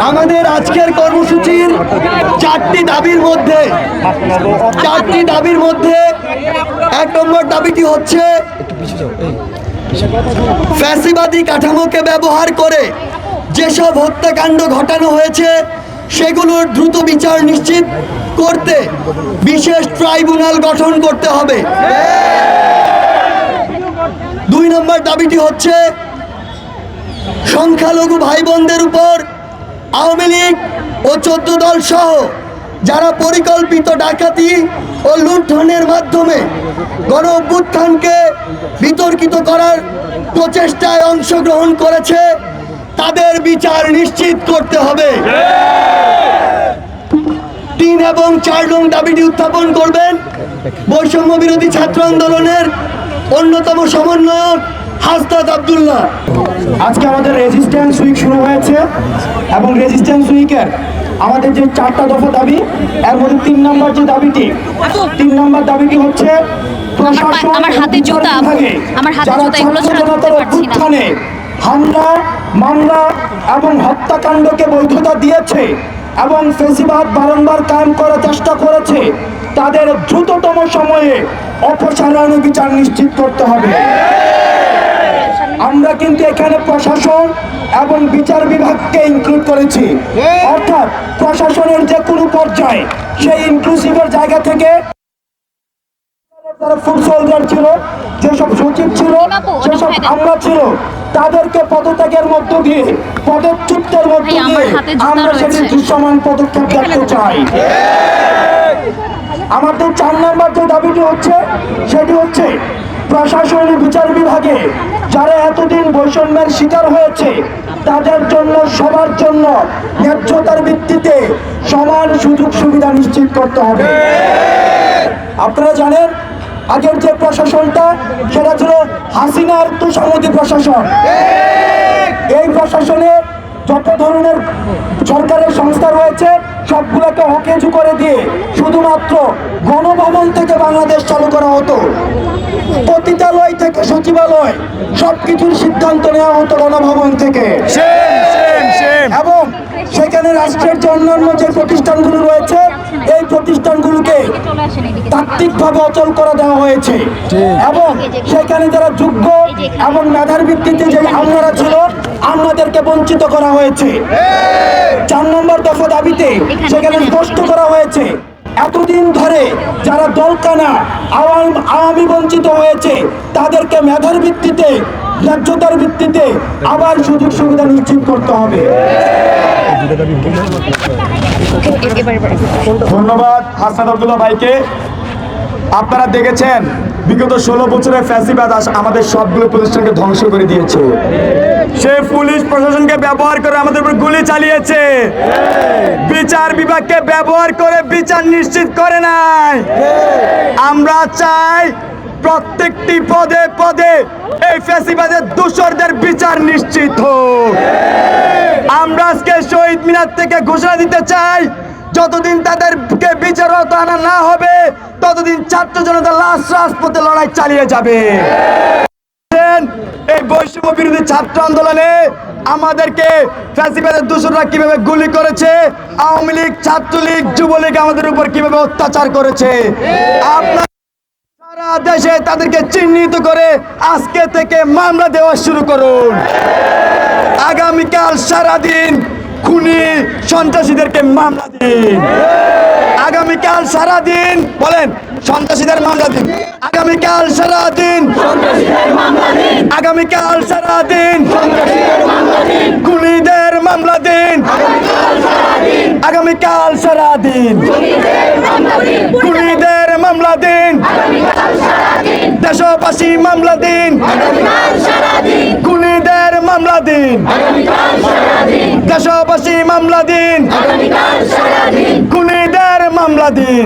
আমাদের আজকের কর্মসূচির চারটি দাবির মধ্যে 1 নম্বর দাবিটি হচ্ছে ফ্যাসিবাদী কাঠামোকে ব্যবহার করে যেসব হত্যাকাণ্ড ঘটানো হয়েছে সেগুলোর দ্রুত বিচার নিশ্চিত করতে বিশেষ ট্রাইব্যুনাল গঠন করতে হবে। 2 নম্বর দাবিটি হচ্ছে সংখ্যালঘু ভাই বোনদের উপর আওয়ামী লীগ ও 14 দল সহ যারা পরিকল্পিত ডাকাতি ও লুণ্ঠনের মাধ্যমে গণ অভ্যুত্থানকে বিতর্কিত করার প্রচেষ্টায় অংশগ্রহণ করেছে তাদের বিচার নিশ্চিত করতে হবে। 3 এবং 4 নং দাবিটি উত্থাপন করবেন বৈষম্য বিরোধী ছাত্র আন্দোলনের অন্যতম সমন্বয়ক হাসনাত আব্দুল্লাহ। আজকে আমাদের রেজিস্ট্যান্স উইক শুরু হয়েছে এবং রেজিস্ট্যান্স উইকের আমাদের যে 4টা দফা দাবি এর মধ্যে 3 নম্বর যে দাবিটি 3 নম্বর দাবিটি হচ্ছে প্রশাসন হামলা মামলা এবং হত্যাকাণ্ডকে বৈধতা দিয়েছে এবং ফেসিবাদ বারংবার কায়েম করার চেষ্টা করেছে তাদের দ্রুততম সময়ে অপসারণ বিচার নিশ্চিত করতে হবে। আমরা কিন্তু এখানে প্রশাসন এবং বিচার বিভাগকে ইনক্লুড করেছি, অর্থাৎ প্রশাসনের যে কোনো পর্যায়ে সেই ইনক্লুসিভের জায়গা থেকে যারা ফুড সোলজার ছিল, যেসব সচিব ছিল, যেসব আমলা ছিল তাদেরকে পদত্যাগের মধ্য দিয়ে পদচ্যুতের মধ্য দিয়ে আমরা সেটি দৃশ্যমান পদক্ষেপ দেখতে চাই। আমাদের 4 নম্বর যে দাবিটি হচ্ছে সেটি হচ্ছে প্রশাসন বিচার বিভাগে যারা এতদিন বৈষম্যের শিকার হয়েছে তাদের জন্য সবার জন্য ন্যায্যতার ভিত্তিতে সমান সুযোগ সুবিধা নিশ্চিত করতে হবে। আপনারা জানেন আগের যে প্রশাসনটা সেটা ছিল হাসিনার তোষামোদী প্রশাসন। এই প্রশাসনে যত ধরনের সরকারের সংস্থা রয়েছে সবগুলোকে অকেজু করে দিয়ে শুধুমাত্র গণভবন থেকে বাংলাদেশ চালু করা হতো। পতিতালয় থেকে সচিবালয় সবকিছুর সিদ্ধান্ত নেওয়া হতো গণভবন থেকে, এবং সেখানে রাষ্ট্রের যে অন্যান্য যে প্রতিষ্ঠানগুলো রয়েছে এই প্রতিষ্ঠানগুলোকে তাত্ত্বিকভাবে অচল করে দেওয়া হয়েছে এবং সেখানে যারা যোগ্য এবং মেধার ভিত্তিতে যে আমলারা ছিল আমলাদেরকে বঞ্চিত করা হয়েছে। 4 নম্বর দফা দাবিতে সেখানে স্পষ্ট করা হয়েছে এতদিন ধরে যারা দলকানা আওয়ামী বঞ্চিত হয়েছে তাদেরকে মেধার ভিত্তিতে ন্যায্যতার ভিত্তিতে আবার সুযোগ সুবিধা নিশ্চিত করতে হবে। ধন্যবাদ হাসনাত আব্দুল্লাহ ভাইকে। আপনারা দেখেছেন বিগত 16 বছরের ফ্যাসিবাদ আমাদের সবগুলো প্রতিষ্ঠানকে ধ্বংস করে দিয়েছে। সে পুলিশ প্রশাসনকে ব্যবহার করে আমাদের উপর গুলি চালিয়েছে, বিচার বিভাগকে ব্যবহার করে বিচার নিশ্চিত করে নাই। আমরা চাই প্রত্যেকটি পদে পদে এই ফ্যাসিবাদের দোষরদের বিচার নিশ্চিত হোক। আমরা আজকে শহীদ মিনার থেকে ঘোষণা দিতে চাই যতদিন তাদেরকে বিচার আনা না হবে ততদিন ছাত্র জনতা লাশ রাজপথে লড়াই চালিয়ে যাবে। এই বৈষম্য বিরোধী ছাত্র আন্দোলনে আমাদেরকে ফ্যাসিবাদের দোষররা কিভাবে গুলি করেছে, আওয়ামী লীগ, ছাত্রলীগ, যুবলীগ আমাদের উপর কিভাবে অত্যাচার করেছে, আপনার সারা দেশে তাদেরকে চিহ্নিত করে আজকে থেকে মামলা দেওয়া শুরু করুন। আগামীকাল সারাদিন খুনি সন্ত্রাসীদেরকে মামলা দিন। আগামীকাল সারাদিন বলেন সন্ত্রাসীদের মামলা দিন। আগামীকাল সারাদিন আগামীকাল সারাদিন খুনিদের মামলা দিন। আগামীকাল সারাদিন খুনিদের মামলা দিন। দেশবাসী মামলা দিন, খুনিদের মামলা দিন। দেশবাসী মামলা দিন, খুনিদের মামলা দিন।